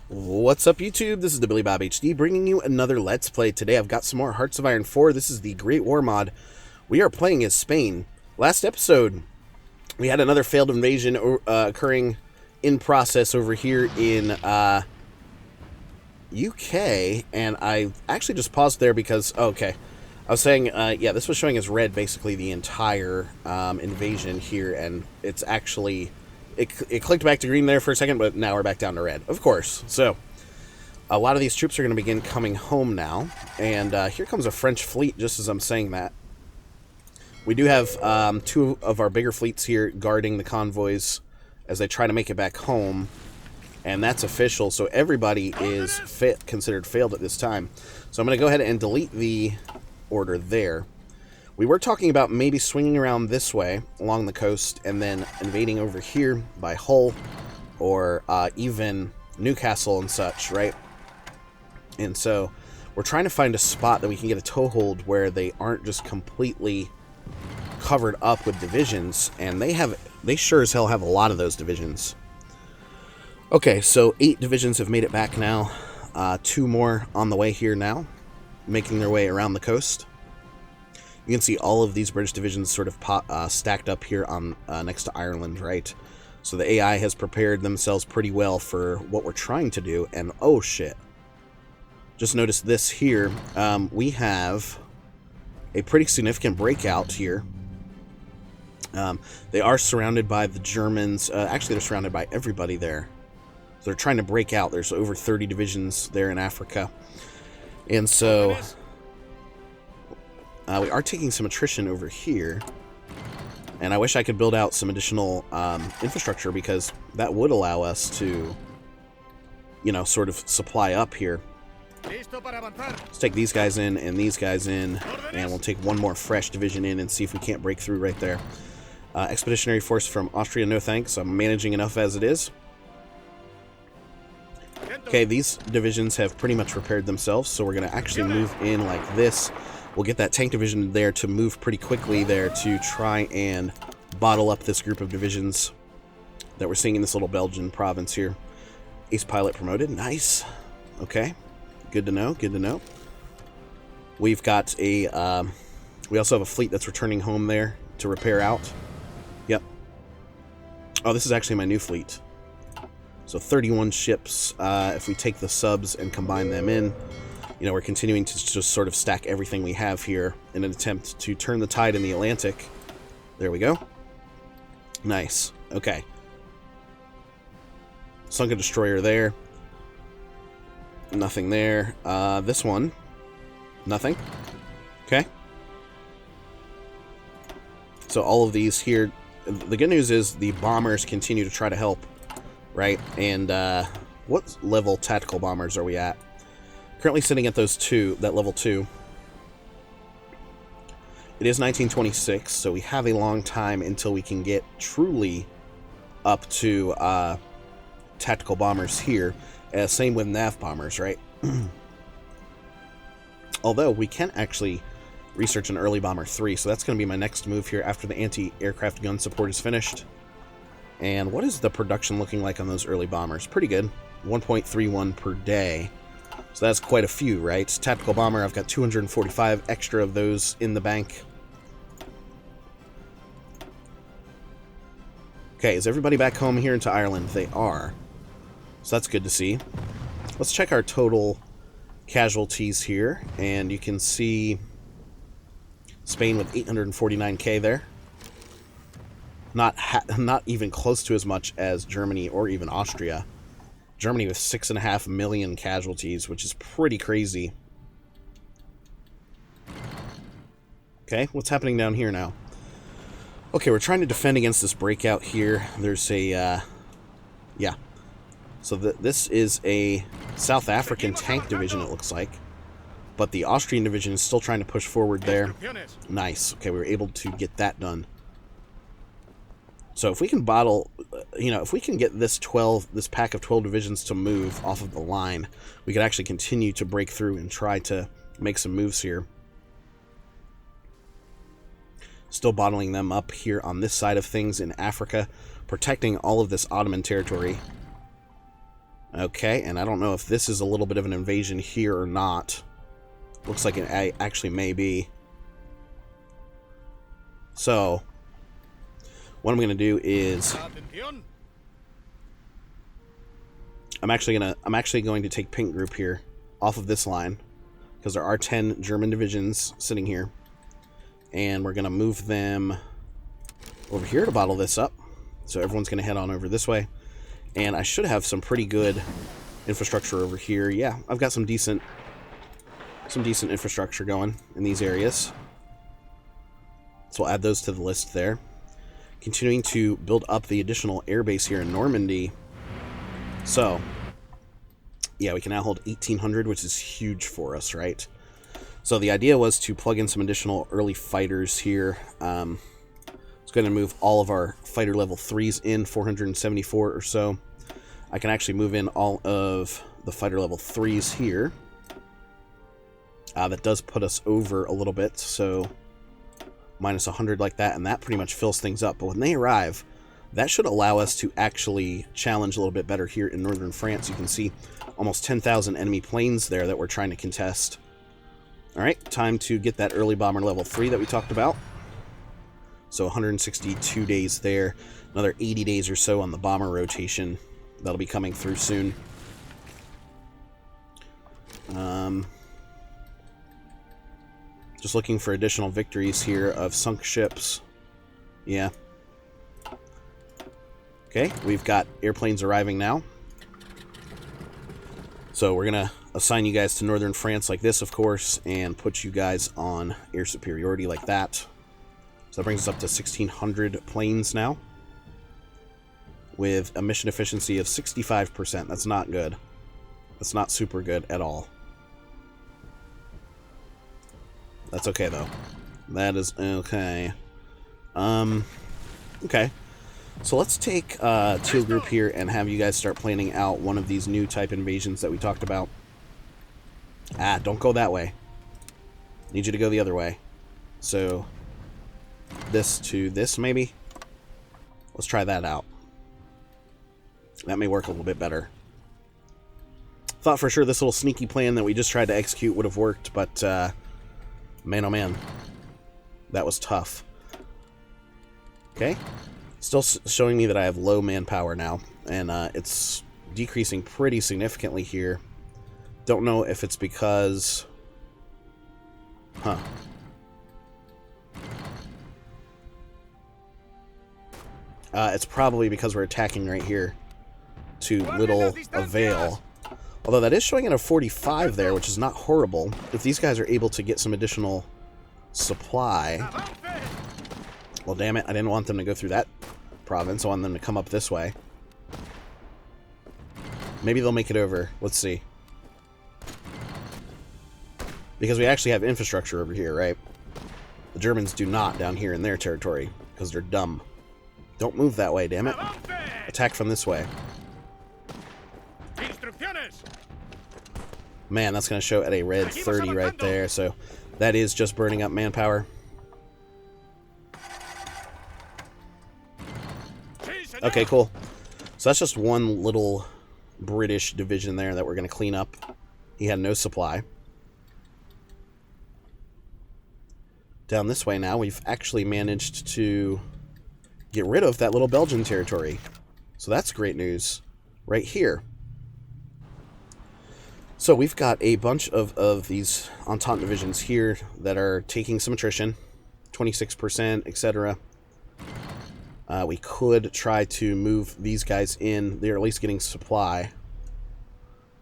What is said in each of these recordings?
What's up, YouTube? This is the Billy Bob HD bringing you another Let's Play. Today I've got some more Hearts of Iron 4. This is the Great War mod. We are playing as Spain. Last episode, we had another failed invasion occurring in process over here in UK, and I actually just paused there because, okay, I was saying, yeah, this was showing as red basically the entire invasion here, and it's actually... It clicked back to green there for a second, but now we're back down to red, of course. So, a lot of these troops are going to begin coming home now. And here comes a French fleet, just as I'm saying that. We do have two of our bigger fleets here guarding the convoys as they try to make it back home. And that's official, so everybody is considered failed at this time. So I'm going to go ahead and delete the order there. We were talking about maybe swinging around this way along the coast and then invading over here by Hull or even Newcastle and such, right? And so we're trying to find a spot that we can get a toehold where they aren't just completely covered up with divisions, and they sure as hell have a lot of those divisions. Okay, so 8 divisions have made it back now. 2 more on the way here now, making their way around the coast. You can see all of these British divisions sort of stacked up here on next to Ireland, right? So the AI has prepared themselves pretty well for what we're trying to do. And oh shit! Just notice this here. We have a pretty significant breakout here. They are surrounded by the Germans. Actually, they're surrounded by everybody there. So they're trying to break out. There's over 30 divisions there in Africa, and so. We are taking some attrition over here, and I wish I could build out some additional infrastructure, because that would allow us to, you know, sort of supply up here. Let's take these guys in and these guys in, and we'll take one more fresh division in and see if we can't break through right there. Expeditionary force from Austria, no thanks. I'm managing enough as it is. Okay, these divisions have pretty much repaired themselves, so we're going to actually move in like this. We'll get that tank division there to move pretty quickly there to try and bottle up this group of divisions that we're seeing in this little Belgian province here. Ace pilot promoted. Nice. Okay. Good to know. Good to know. We've got a... we also have a fleet that's returning home there to repair out. Yep. Oh, this is actually my new fleet. So 31 ships. If we take the subs and combine them in... You know, we're continuing to just sort of stack everything we have here in an attempt to turn the tide in the Atlantic. There we go. Nice. Okay. Sunk a destroyer there. Nothing there. This one. Nothing. Okay. So all of these here. The good news is the bombers continue to try to help, right? And what level tactical bombers are we at? Currently sitting at those 2, that level 2. It is 1926, so we have a long time until we can get truly up to tactical bombers here. Same with nav bombers, right? Although we can actually research an early bomber 3, so that's going to be my next move here after the anti-aircraft gun support is finished. And what is the production looking like on those early bombers? Pretty good. 1.31 per day. So that's quite a few, right? Tactical bomber, I've got 245 extra of those in the bank. Okay, is everybody back home here into Ireland? They are. So that's good to see. Let's check our total casualties here, and you can see Spain with 849k there. Not even close to as much as Germany or even Austria. Germany with 6.5 million casualties, which is pretty crazy. Okay, what's happening down here now? Okay, we're trying to defend against this breakout here. There's a, yeah. So this is a South African tank division, it looks like. But the Austrian division is still trying to push forward there. Nice. Okay, we were able to get that done. So if we can bottle, you know, if we can get this pack of 12 divisions to move off of the line, we could actually continue to break through and try to make some moves here. Still bottling them up here on this side of things in Africa, protecting all of this Ottoman territory. Okay, and I don't know if this is a little bit of an invasion here or not. Looks like it actually may be. So, what I'm going to do is I'm actually going to take Pink Group here off of this line because there are 10 German divisions sitting here, and we're going to move them over here to bottle this up. So everyone's going to head on over this way, and I should have some pretty good infrastructure over here. Yeah, I've got some decent infrastructure going in these areas. So we'll add those to the list there. Continuing to build up the additional airbase here in Normandy. So, yeah, we can now hold 1,800, which is huge for us, right? So the idea was to plug in some additional early fighters here. It's going to move all of our fighter level 3s in, 474 or so. I can actually move in all of the fighter level 3s here. That does put us over a little bit, so minus 100 like that, and that pretty much fills things up. But when they arrive, that should allow us to actually challenge a little bit better here in northern France. You can see almost 10,000 enemy planes there that we're trying to contest. All right, time to get that early bomber level 3 that we talked about. So 162 days there. Another 80 days or so on the bomber rotation. That'll be coming through soon. Just looking for additional victories here of sunk ships. Yeah. Okay, we've got airplanes arriving now. So we're going to assign you guys to northern France like this, of course, and put you guys on air superiority like that. So that brings us up to 1,600 planes now, with a mission efficiency of 65%. That's not good. That's not super good at all. That's okay, though. That is okay. Okay. So let's take Teal Group here and have you guys start planning out one of these new type invasions that we talked about. Don't go that way. Need you to go the other way. So this to this, maybe? Let's try that out. That may work a little bit better. Thought for sure this little sneaky plan that we just tried to execute would have worked, but man oh man, that was tough. Okay, still showing me that I have low manpower now, and it's decreasing pretty significantly here. Don't know if it's because... it's probably because we're attacking right here to little avail. Although that is showing at a 45 there, which is not horrible. If these guys are able to get some additional supply... Well, damn it, I didn't want them to go through that province. I want them to come up this way. Maybe they'll make it over. Let's see. Because we actually have infrastructure over here, right? The Germans do not down here in their territory, because they're dumb. Don't move that way, damn it. Attack from this way. Man, that's going to show at a red 30 right there, so that is just burning up manpower. Okay, cool. So that's just one little British division there that we're going to clean up. He had no supply. Down this way now, we've actually managed to get rid of that little Belgian territory. So that's great news right here. So we've got a bunch of these Entente divisions here that are taking some attrition, 26%, etc. We could try to move these guys in. They're at least getting supply.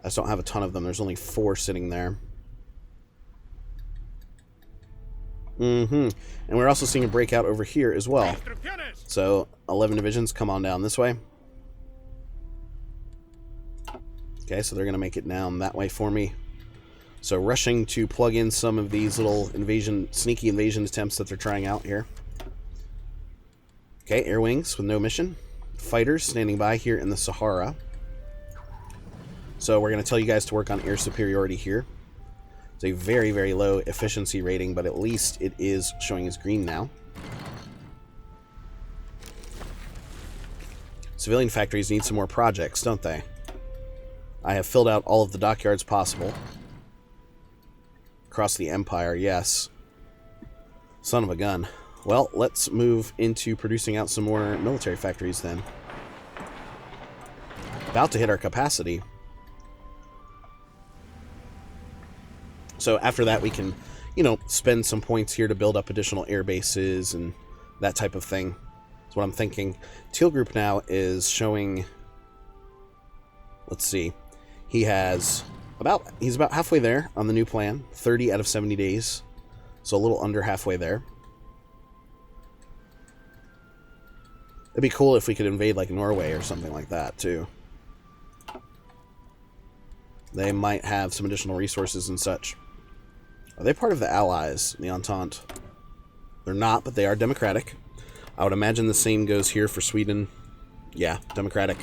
I just don't have a ton of them. There's only 4 sitting there. And we're also seeing a breakout over here as well. So 11 divisions, come on down this way. Okay, so they're going to make it down that way for me. So rushing to plug in some of these little sneaky invasion attempts that they're trying out here. Okay, air wings with no mission. Fighters standing by here in the Sahara. So we're going to tell you guys to work on air superiority here. It's a very, very low efficiency rating, but at least it is showing as green now. Civilian factories need some more projects, don't they? I have filled out all of the dockyards possible. Across the Empire, yes. Son of a gun. Well, let's move into producing out some more military factories then. About to hit our capacity. So after that, we can, you know, spend some points here to build up additional air bases and that type of thing. That's what I'm thinking. Teal Group now is showing... Let's see. He's about halfway there on the new plan. 30 out of 70 days. So a little under halfway there. It'd be cool if we could invade like Norway or something like that too. They might have some additional resources and such. Are they part of the Allies, the Entente? They're not, but they are democratic. I would imagine the same goes here for Sweden. Yeah, democratic.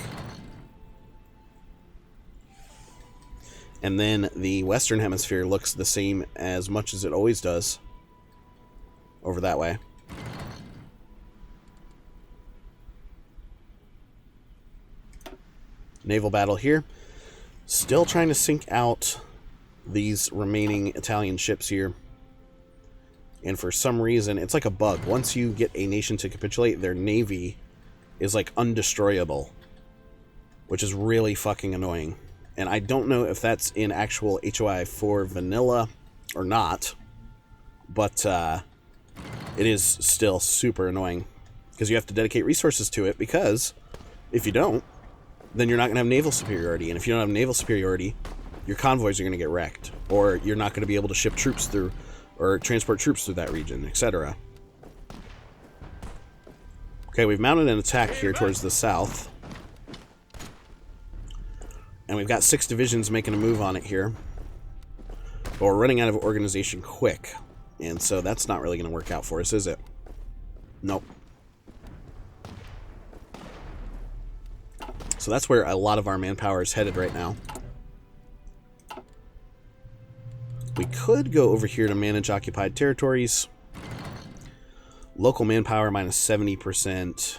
And then the Western Hemisphere looks the same as much as it always does over that way. Naval battle here. Still trying to sink out these remaining Italian ships here. And for some reason, it's like a bug. Once you get a nation to capitulate, their navy is like undestroyable, which is really fucking annoying. And I don't know if that's in actual HOI IV vanilla or not, but it is still super annoying because you have to dedicate resources to it, because if you don't, then you're not going to have naval superiority. And if you don't have naval superiority, your convoys are going to get wrecked, or you're not going to be able to ship troops through or transport troops through that region, etc. Okay, we've mounted an attack here towards the south. And we've got 6 divisions making a move on it here. But we're running out of organization quick. And so that's not really going to work out for us, is it? Nope. So that's where a lot of our manpower is headed right now. We could go over here to manage occupied territories. Local manpower minus 70%.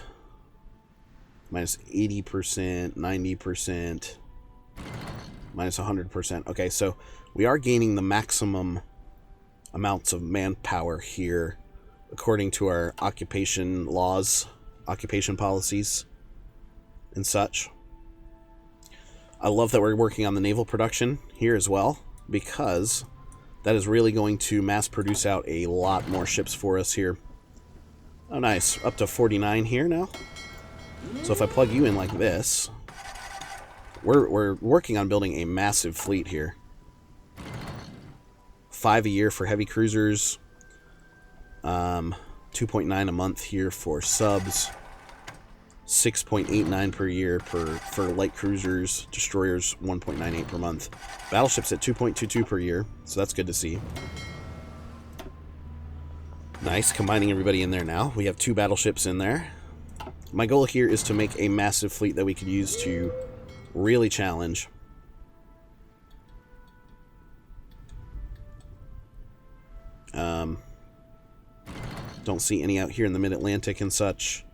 Minus 80%. 90%. Minus 100%. Okay, so we are gaining the maximum amounts of manpower here according to our occupation laws, occupation policies, and such. I love that we're working on the naval production here as well, because that is really going to mass produce out a lot more ships for us here. Oh, nice. Up to 49 here now. So if I plug you in like this, we're working on building a massive fleet here. 5 a year for heavy cruisers. 2.9 a month here for subs. 6.89 per year for light cruisers. Destroyers 1.98 per month. Battleships at 2.22 per year, so that's good to see. Nice, combining everybody in there now. We have 2 battleships in there. My goal here is to make a massive fleet that we could use to really challenge. Don't see any out here in the mid-Atlantic and such.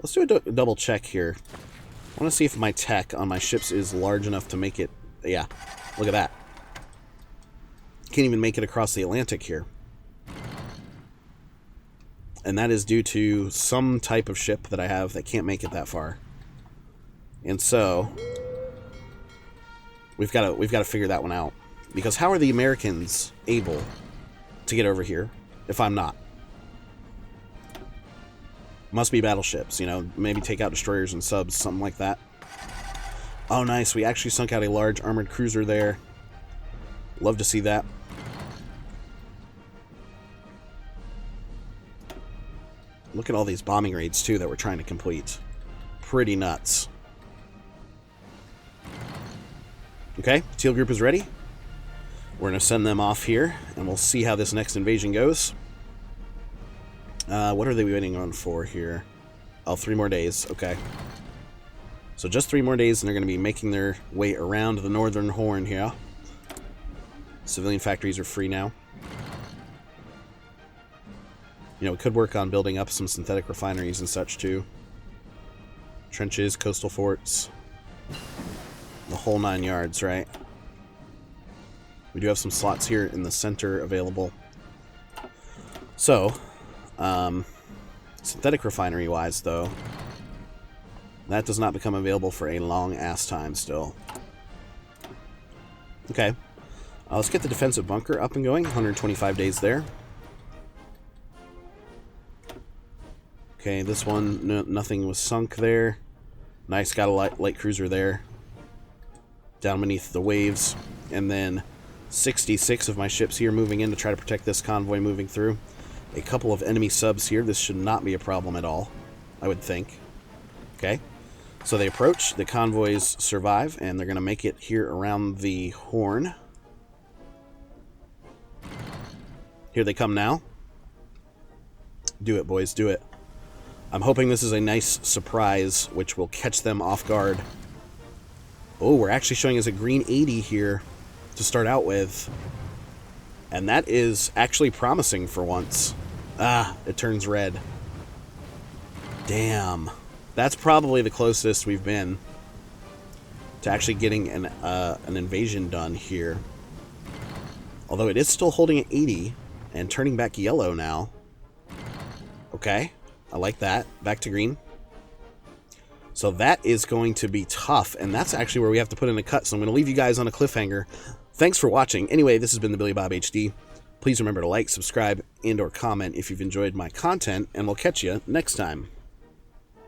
Let's do a double check here. I want to see if my tech on my ships is large enough to make it... Yeah, look at that. Can't even make it across the Atlantic here. And that is due to some type of ship that I have that can't make it that far. And so we've got to figure that one out. Because how are the Americans able to get over here if I'm not? Must be battleships, you know, maybe take out destroyers and subs, something like that. Oh, nice. We actually sunk out a large armored cruiser there. Love to see that. Look at all these bombing raids, too, that we're trying to complete. Pretty nuts. Okay, Teal Group is ready. We're going to send them off here, and we'll see how this next invasion goes. What are they waiting on for here? Oh, 3 more days. Okay. So just 3 more days, and they're going to be making their way around the northern horn here. Civilian factories are free now. You know, we could work on building up some synthetic refineries and such, too. Trenches, coastal forts. The whole 9 yards, right? We do have some slots here in the center available. So, synthetic refinery-wise, though, that does not become available for a long-ass time still. Okay. Let's get the defensive bunker up and going. 125 days there. Okay, this one, nothing was sunk there. Nice, got a light cruiser there. Down beneath the waves. And then 66 of my ships here moving in to try to protect this convoy moving through. A couple of enemy subs here. This should not be a problem at all, I would think. Okay. So they approach. The convoys survive, and they're going to make it here around the Horn. Here they come now. Do it, boys. Do it. I'm hoping this is a nice surprise, which will catch them off guard. Oh, we're actually showing us a green 80 here to start out with. And that is actually promising for once. Ah, it turns red. Damn. That's probably the closest we've been to actually getting an invasion done here. Although it is still holding at 80 and turning back yellow now. Okay, I like that. Back to green. So that is going to be tough, and that's actually where we have to put in a cut. So I'm going to leave you guys on a cliffhanger. Thanks for watching. Anyway, this has been the Billy Bob HD. Please remember to like, subscribe, and/or comment if you've enjoyed my content, and we'll catch you next time.